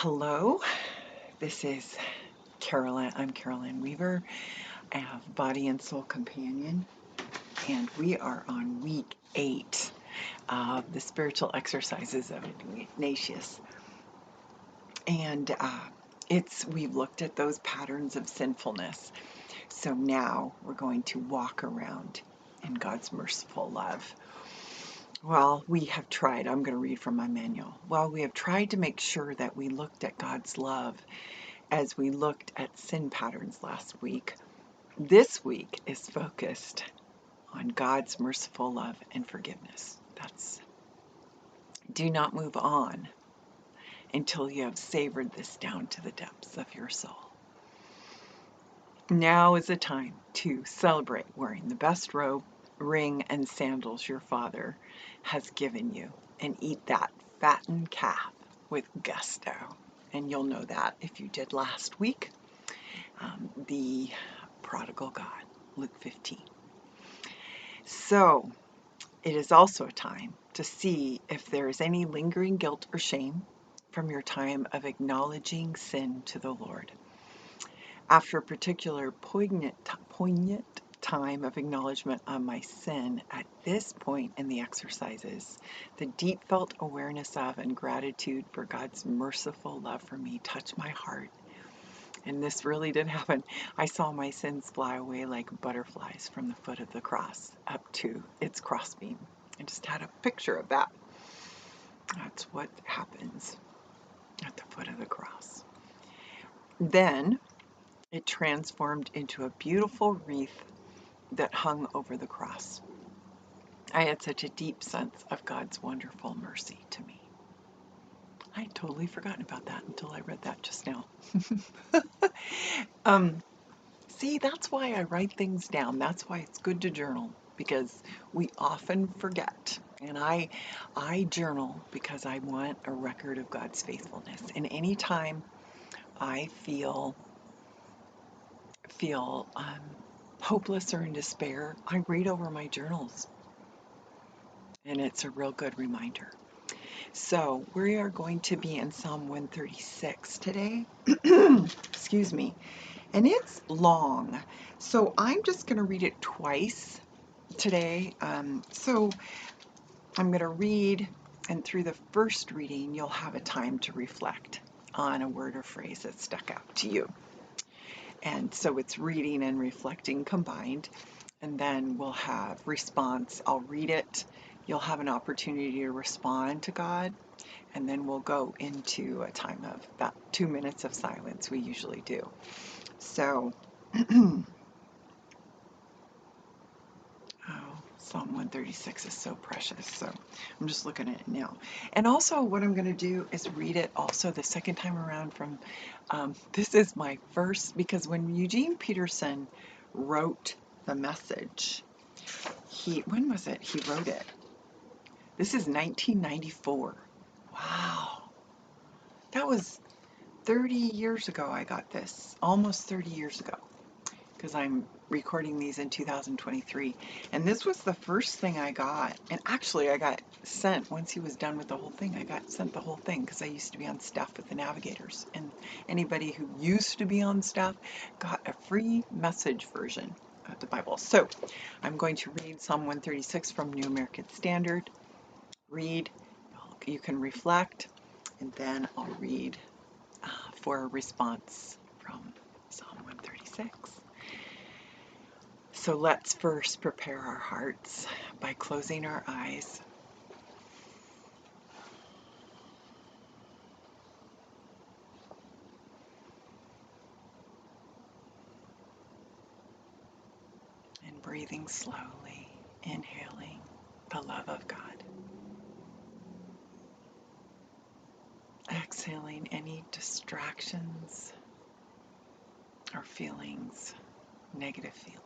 Hello, this is Carolyn. I'm Carolyn Weaver. I have Body and Soul Companion, and we are on week 8 of the spiritual exercises of Ignatius. And we've looked at those patterns of sinfulness. So now we're going to walk around in God's merciful love. Well, we have tried, I'm going to read from my manual. Well, we have tried to make sure that we looked at God's love as we looked at sin patterns last week. This week is focused on God's merciful love and forgiveness. Do not move on until you have savored this down to the depths of your soul. Now is the time to celebrate wearing the best robe, ring, and sandals your Father has given you, and eat that fattened calf with gusto. And you'll know that if you did last week, the prodigal God, Luke 15. So it is also a time to see if there is any lingering guilt or shame from your time of acknowledging sin to the Lord. After a particular poignant time of acknowledgement of my sin, at this point in the exercises, the deep felt awareness of and gratitude for God's merciful love for me touched my heart. And this really did happen. I saw my sins fly away like butterflies from the foot of the cross up to its crossbeam. I just had a picture of that. That's what happens at the foot of the cross. Then it transformed into a beautiful wreath that hung over the cross. I had such a deep sense of God's wonderful mercy to me. I had totally forgotten about that until I read that just now. See, that's why I write things down. That's why it's good to journal, because we often forget. And I journal because I want a record of God's faithfulness. And anytime I feel hopeless or in despair, I read over my journals. And it's a real good reminder. So we are going to be in Psalm 136 today. Excuse me. And it's long. So I'm just going to read it twice today. So I'm going to read, and through the first reading, you'll have a time to reflect on a word or phrase that stuck out to you. And so it's reading and reflecting combined. And then we'll have response. I'll read it. You'll have an opportunity to respond to God. And then we'll go into a time of about 2 minutes of silence. We usually do. So, Psalm 136 is so precious. So I'm just looking at it now. And also what I'm going to do is read it also the second time around from, this is my first, because when Eugene Peterson wrote the message, when was it? He wrote it. This is 1994. Wow. That was 30 years ago I got this. Almost 30 years ago. Because I'm recording these in 2023. And this was the first thing I got. And actually I got sent, once he was done with the whole thing, I got sent the whole thing because I used to be on staff with the Navigators. And anybody who used to be on staff got a free message version of the Bible. So I'm going to read Psalm 136 from New American Standard. Read, you can reflect, and then I'll read for a response from Psalm 136. So let's first prepare our hearts by closing our eyes. And breathing slowly, inhaling the love of God. Exhaling any distractions or feelings, negative feelings.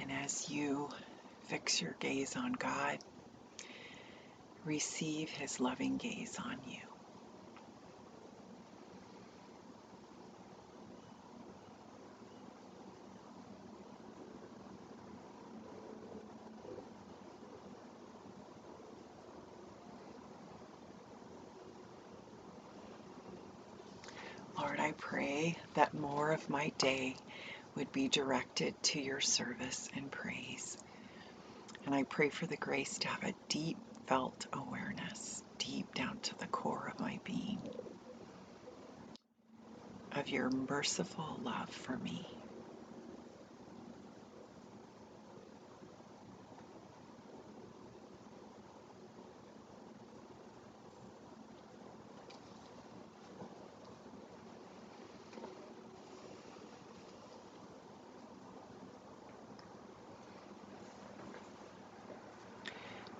And as you fix your gaze on God, receive His loving gaze on you. I pray that more of my day would be directed to your service and praise. And I pray for the grace to have a deep felt awareness, deep down to the core of my being, of your merciful love for me.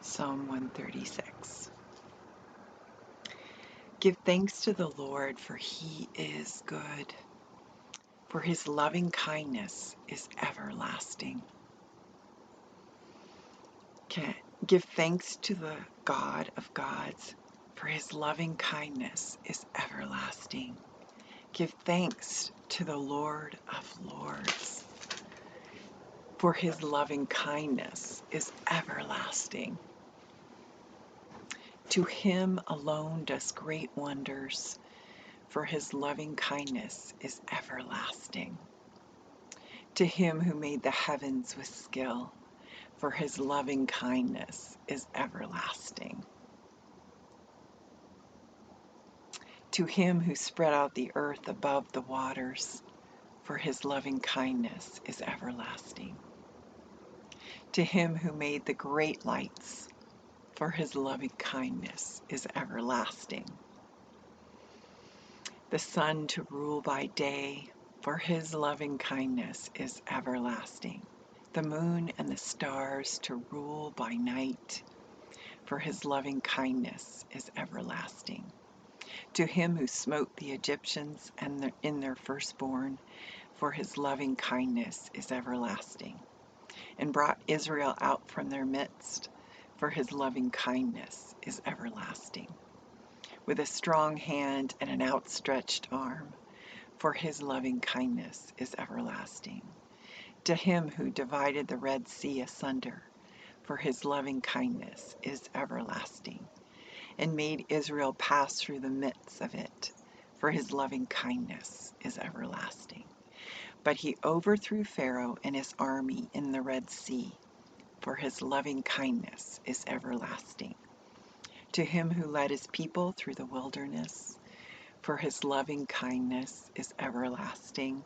Psalm 136. Give thanks to the Lord, for he is good, for his loving kindness is everlasting. Give thanks to the God of gods, for his loving kindness is everlasting. Give thanks to the Lord of lords, for his loving kindness is everlasting. To him alone does great wonders, for his loving kindness is everlasting. To him who made the heavens with skill, for his loving kindness is everlasting. To him who spread out the earth above the waters, for his loving kindness is everlasting. To him who made the great lights, for his loving kindness is everlasting. The sun to rule by day, for his loving kindness is everlasting. The moon and the stars to rule by night, for his loving kindness is everlasting. To him who smote the Egyptians in their firstborn, for his loving kindness is everlasting, and brought Israel out from their midst, for his loving kindness is everlasting. With a strong hand and an outstretched arm, for his loving kindness is everlasting. To him who divided the Red Sea asunder, for his loving kindness is everlasting, and made Israel pass through the midst of it, for his loving kindness is everlasting. But he overthrew Pharaoh and his army in the Red Sea, for his loving kindness is everlasting. To him who led his people through the wilderness, for his loving kindness is everlasting.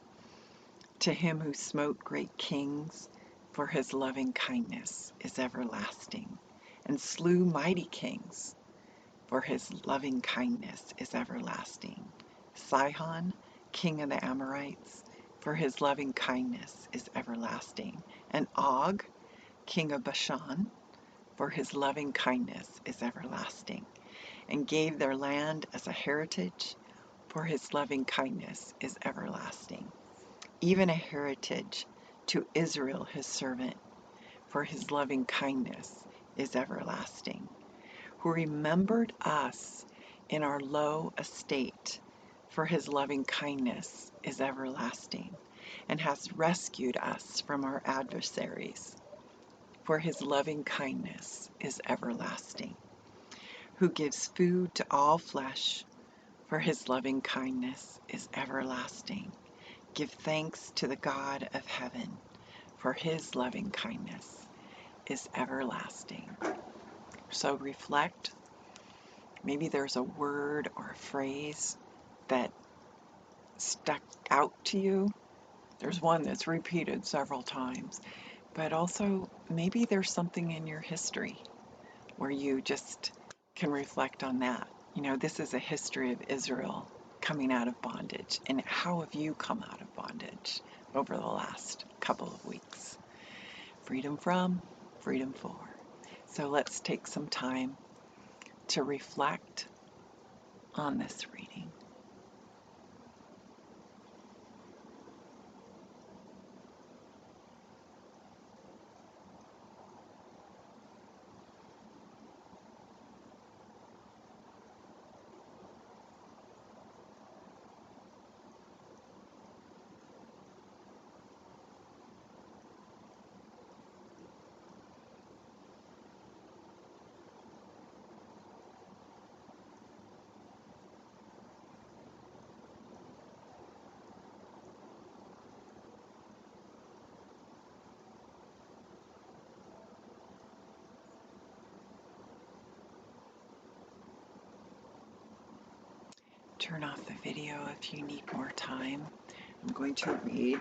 To him who smote great kings, for his loving kindness is everlasting, and slew mighty kings, for his loving kindness is everlasting. Sihon, king of the Amorites, for his loving kindness is everlasting. And Og, king of Bashan, for his loving kindness is everlasting. And gave their land as a heritage, for his loving kindness is everlasting. Even a heritage to Israel his servant, for his loving kindness is everlasting. Who remembered us in our low estate, for his loving kindness is everlasting, and has rescued us from our adversaries, for his loving kindness is everlasting. Who gives food to all flesh, for his loving kindness is everlasting. Give thanks to the God of heaven, for his loving kindness is everlasting. So reflect. Maybe there's a word or a phrase that stuck out to you. There's one that's repeated several times, but also maybe there's something in your history where you just can reflect on that. You know, this is a history of Israel coming out of bondage, and how have you come out of bondage over the last couple of weeks? Freedom from, freedom for. So let's take some time to reflect on this reading. turn off the video if you need more time. I'm going to read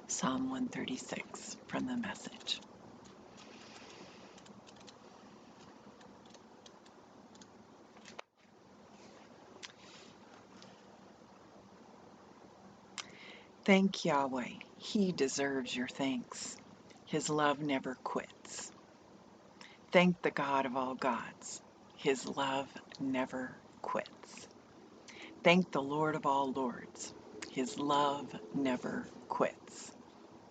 Psalm 136 from the Message. Thank Yahweh. He deserves your thanks. His love never quits. Thank the God of all gods. His love never quits. Thank the Lord of all lords. His love never quits.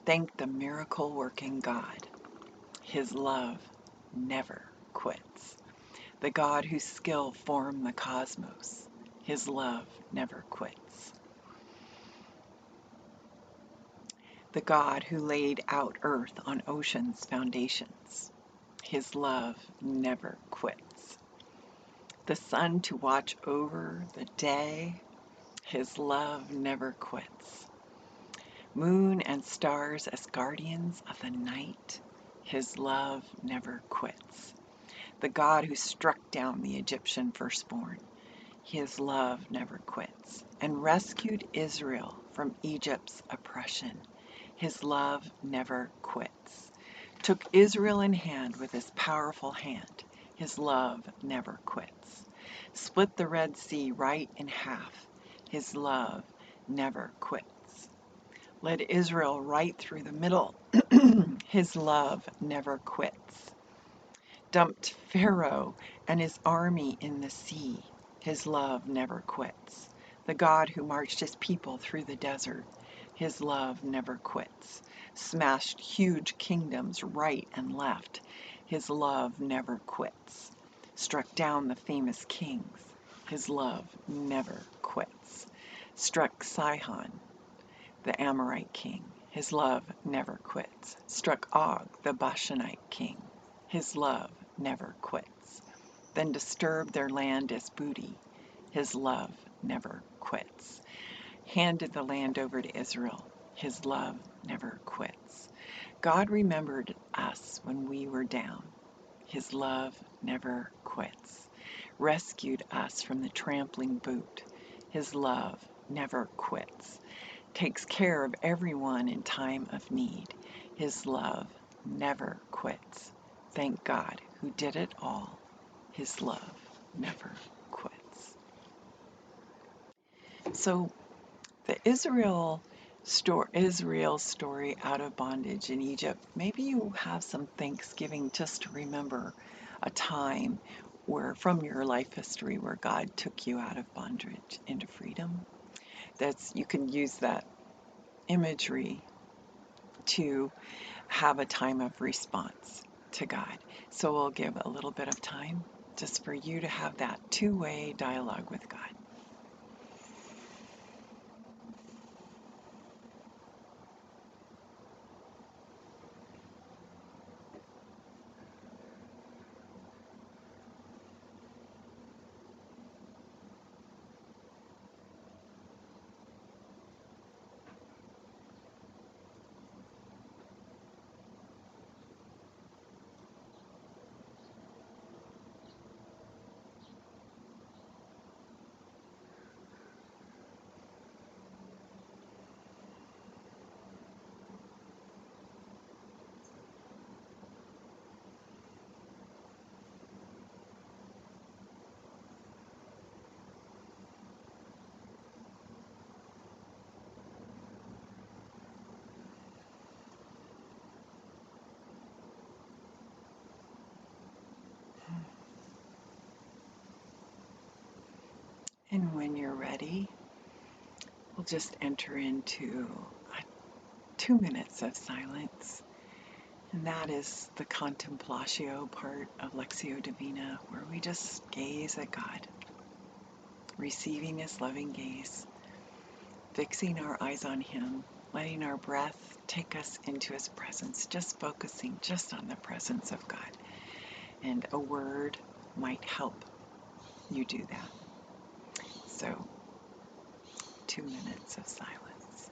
Thank the miracle-working God. His love never quits. The God whose skill formed the cosmos. His love never quits. The God who laid out earth on ocean's foundations. His love never quits. The sun to watch over the day. His love never quits. Moon and stars as guardians of the night. His love never quits. The God who struck down the Egyptian firstborn. His love never quits. And rescued Israel from Egypt's oppression. His love never quits. Took Israel in hand with his powerful hand. His love never quits. Split the Red Sea right in half. His love never quits. Led Israel right through the middle. His love never quits. Dumped Pharaoh and his army in the sea. His love never quits. The God who marched his people through the desert. His love never quits. Smashed huge kingdoms right and left. His love never quits. Struck down the famous kings. His love never quits. Struck Sihon, the Amorite king. His love never quits. Struck Og, the Bashanite king. His love never quits. Then disturbed their land as booty. His love never quits. Handed the land over to Israel. His love never quits. God remembered us when we were down. His love never quits. Rescued us from the trampling boot. His love never quits. Takes care of everyone in time of need. His love never quits. Thank God who did it all. His love never quits. So the Israel story out of bondage in Egypt, maybe you have some Thanksgiving just to remember a time where from your life history where God took you out of bondage into freedom. You can use that imagery to have a time of response to God. So we'll give a little bit of time just for you to have that two-way dialogue with God. And when you're ready, we'll just enter into 2 minutes of silence. And that is the Contemplatio part of Lectio Divina, where we just gaze at God, receiving his loving gaze, fixing our eyes on him, letting our breath take us into his presence, just focusing just on the presence of God. And a word might help you do that. So, 2 minutes of silence.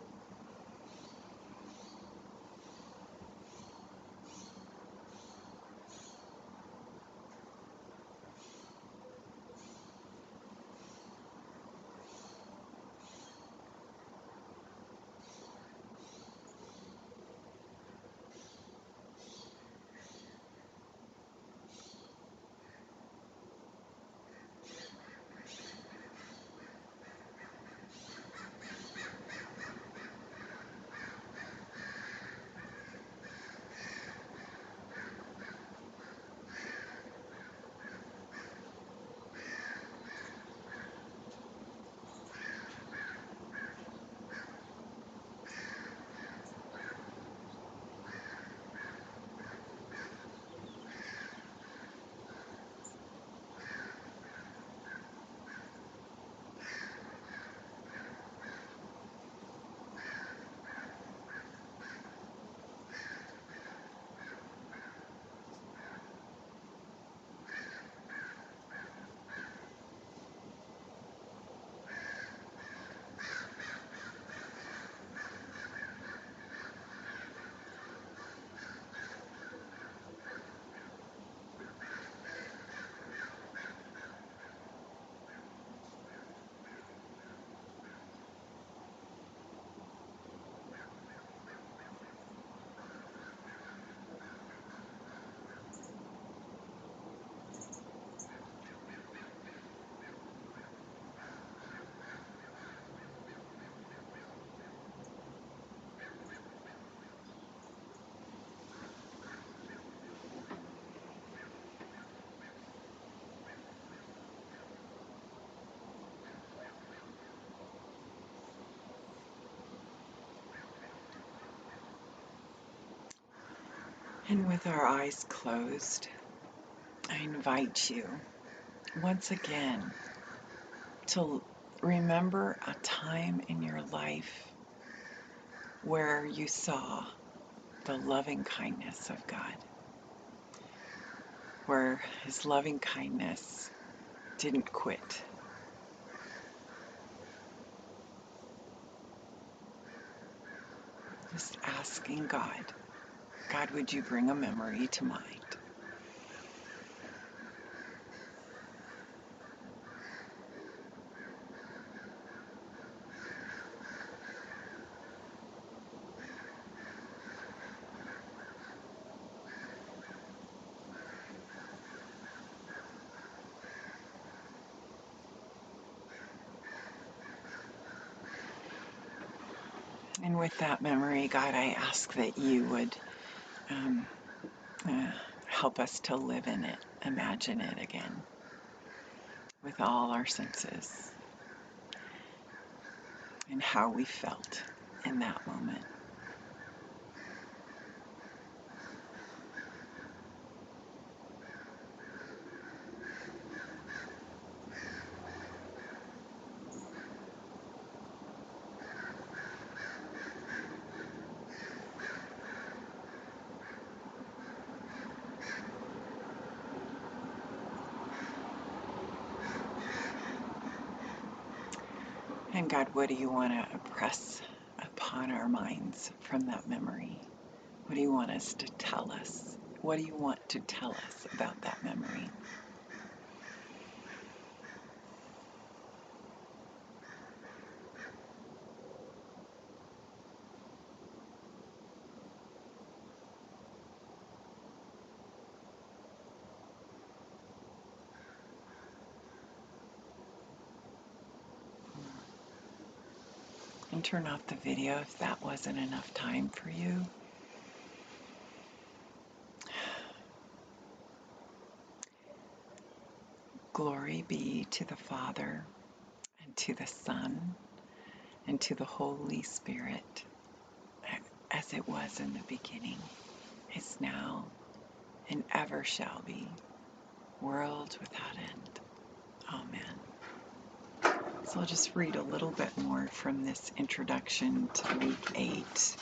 And with our eyes closed, I invite you once again to remember a time in your life where you saw the loving kindness of God, where His loving kindness didn't quit. Just asking God, God, would you bring a memory to mind? And with that memory, God, I ask that you would um, help us to live in it, imagine it again with all our senses and how we felt in that moment. And God, what do you want to impress upon our minds from that memory? What do you want us to tell us? What do you want to tell us about that memory? And turn off the video if that wasn't enough time for you. Glory be to the Father, and to the Son, and to the Holy Spirit, as it was in the beginning, is now, and ever shall be, world without end. Amen. So I'll just read a little bit more from this introduction to week 8.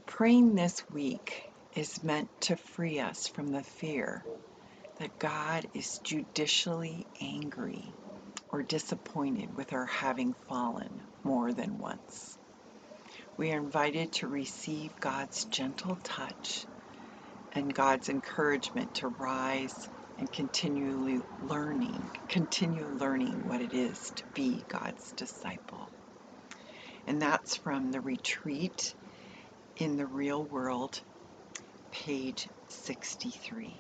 Praying this week is meant to free us from the fear that God is judicially angry or disappointed with our having fallen more than once. We are invited to receive God's gentle touch and God's encouragement to rise and continue learning what it is to be God's disciple. And that's from the Retreat in the Real World, page 63.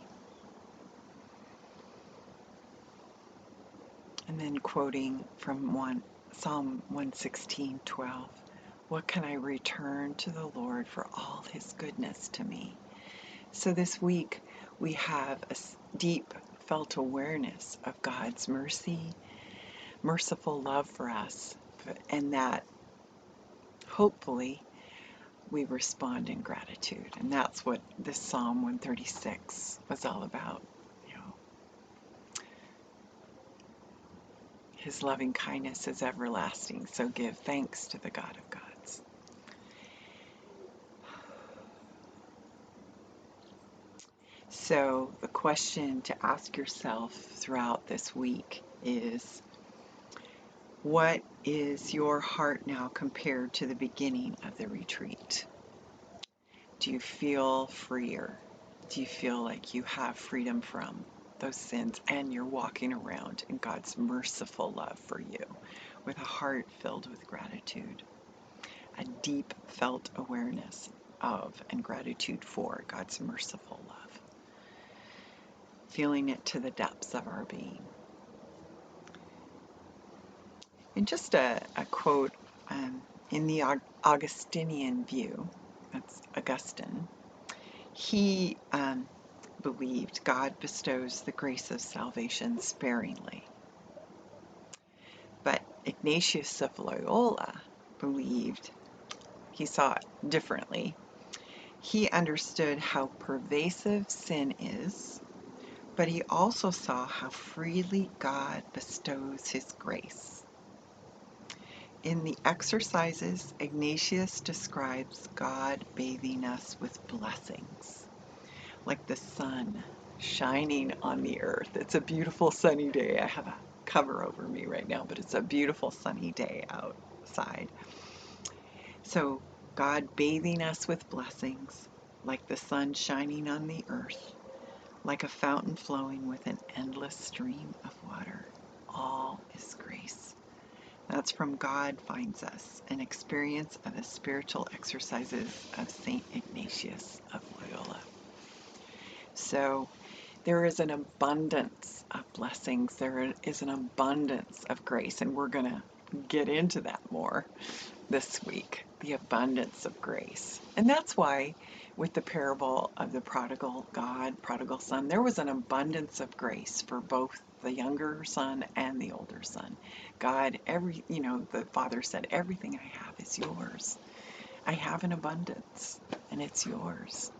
And then quoting from Psalm 116:12, what can I return to the Lord for all His goodness to me? So this week we have a deep felt awareness of God's mercy, merciful love for us, and that hopefully we respond in gratitude. And that's what this Psalm 136 was all about. His loving kindness is everlasting, so give thanks to the God of gods. So the question to ask yourself throughout this week is, what is your heart now compared to the beginning of the retreat? Do you feel freer? Do you feel like you have freedom from those sins and you're walking around in God's merciful love for you with a heart filled with gratitude, a deep felt awareness of and gratitude for God's merciful love, feeling it to the depths of our being? And just a quote in the Augustinian view, that's Augustine, he believed God bestows the grace of salvation sparingly. But Ignatius of Loyola believed, he saw it differently, He understood how pervasive sin is, but he also saw how freely God bestows his grace. In the exercises, Ignatius describes God bathing us with blessings, like the sun shining on the earth. It's a beautiful sunny day. I have a cover over me right now, but it's a beautiful sunny day outside. So God bathing us with blessings, like the sun shining on the earth, like a fountain flowing with an endless stream of water. All is grace. That's from God Finds Us, an experience of the spiritual exercises of St. Ignatius of Loyola. So there is an abundance of blessings. There is an abundance of grace, and we're going to get into that more this week, the abundance of grace. And that's why with the parable of the prodigal son, there was an abundance of grace for both the younger son and the older son. God, the father said, everything I have is yours. I have an abundance, and it's yours.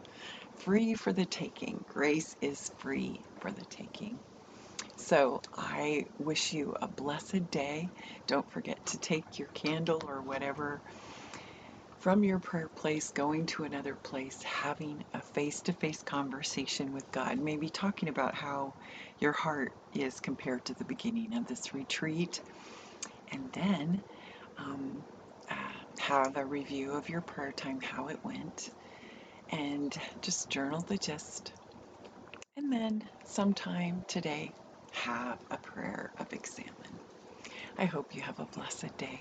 Free for the taking. Grace is free for the taking. So I wish you a blessed day. Don't forget to take your candle or whatever from your prayer place, going to another place, having a face-to-face conversation with God, maybe talking about how your heart is compared to the beginning of this retreat, and then have a review of your prayer time, how it went, and just journal the gist. And then sometime today, have a prayer of examine. I hope you have a blessed day.